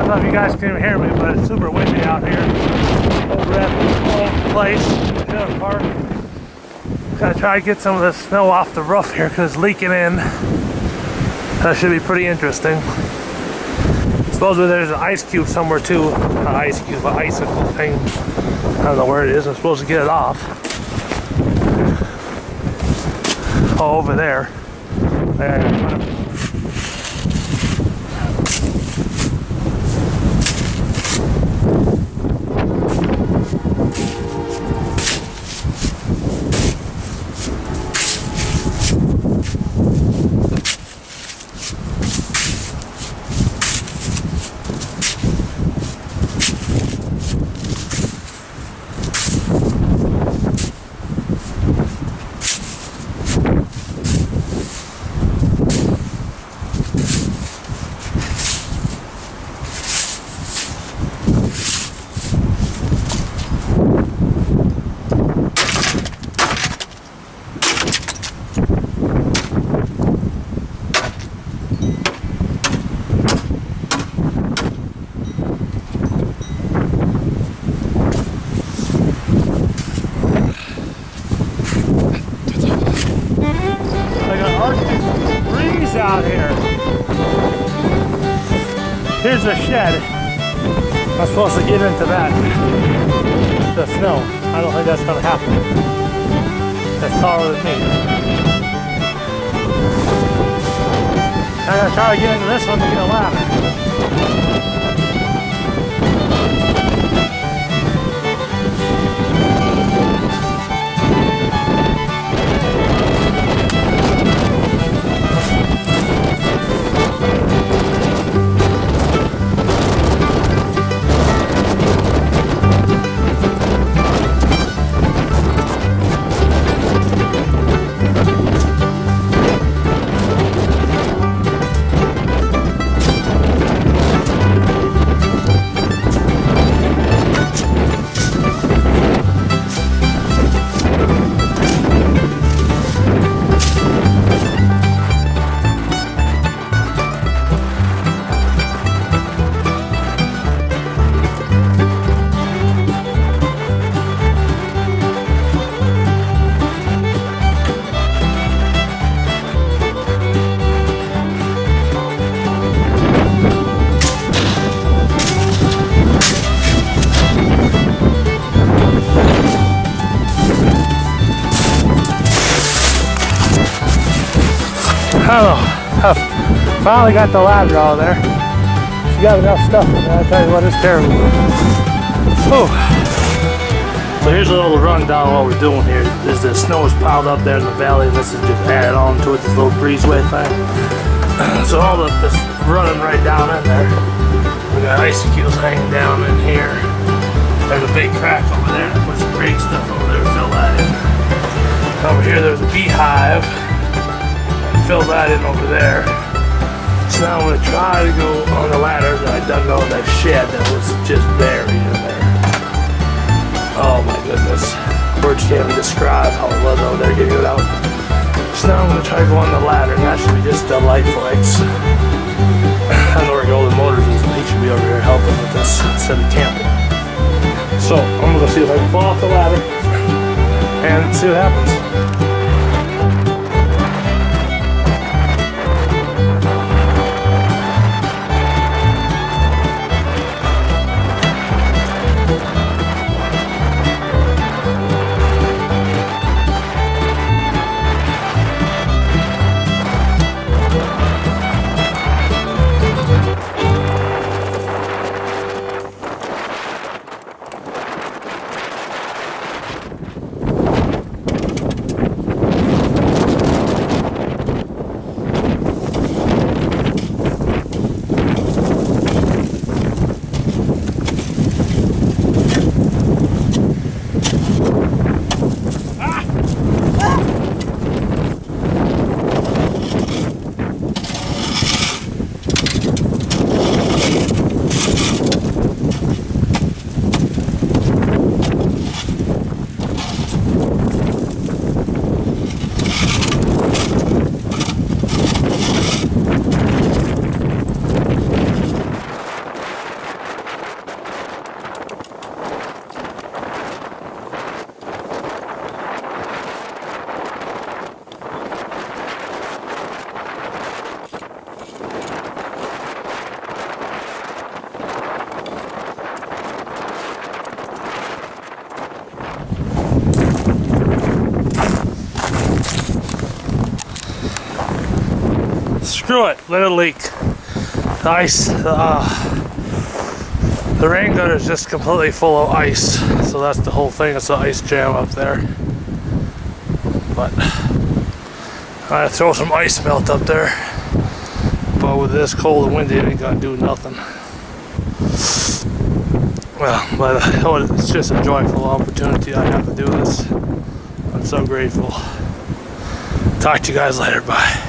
know if you guys can even hear me, but it's super windy out here. Over at the old place, Shannon Park. Gotta try to get some of the snow off the roof here because it's leaking in. That should be pretty interesting. Supposedly there's an ice cube somewhere too. Not ice cube, but icicle thing. I don't know where it is. I'm supposed to get it off. Oh, over there. There. Out here. Here's a shed. I'm supposed to get into that. The snow. I don't think that's going to happen. That's taller than me. I gotta try to get into this one to get a ladder. I don't know. I finally got the ladder out of there. You got enough stuff in there. I tell you what, it's terrible. Oh. So here's a little rundown of what we're doing here. The snow is piled up there in the valley, and this is just added on to it, this little breezeway thing. So all this running right down in there. We got icicles hanging down in here. There's a big crack over there. Put some great stuff over there to fill that in. Over here there's a beehive. Fill that in over there. So now I'm going to try to go on the ladder that I dug out of that shed that was just buried in there. Oh my goodness. Words can't even describe how it was over there getting it out. So now I'm going to try to go on the ladder, and that should be just delightful. I know where Golden Motors is, but he should be over here helping with this instead of camping. So I'm going to see if I can fall off the ladder and see what happens. screw it, let it leak. The ice, the rain gutter is just completely full of ice, so that's the whole thing. It's an ice jam up there. But I throw some ice melt up there, but with this cold and windy, it ain't gonna do nothing. Well, but it's just a joyful opportunity I have to do this. I'm so grateful. Talk to you guys later. Bye.